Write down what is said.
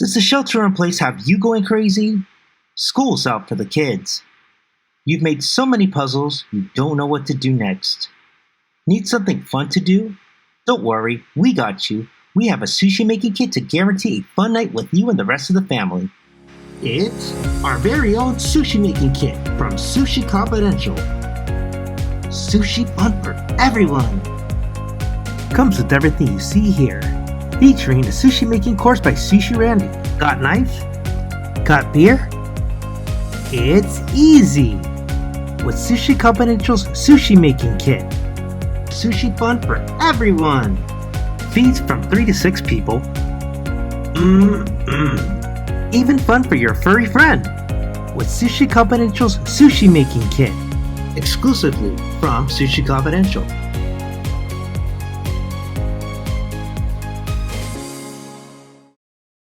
Does the shelter in place have you going crazy? School's out for the kids. You've made so many puzzles, you don't know what to do next. Need something fun to do? Don't worry, we got you. We have a sushi making kit to guarantee a fun night with you and the rest of the family. It's our very own sushi making kit from Sushi Confidential. Sushi fun for everyone. Comes with everything you see here, featuring the sushi making course by Sushi Randy. Got knife? Got beer? It's easy with Sushi Confidential's sushi making kit. Sushi fun for everyone. Feeds from 3 to 6 people. Even fun for your furry friend with Sushi Confidential's sushi making kit. Exclusively from Sushi Confidential.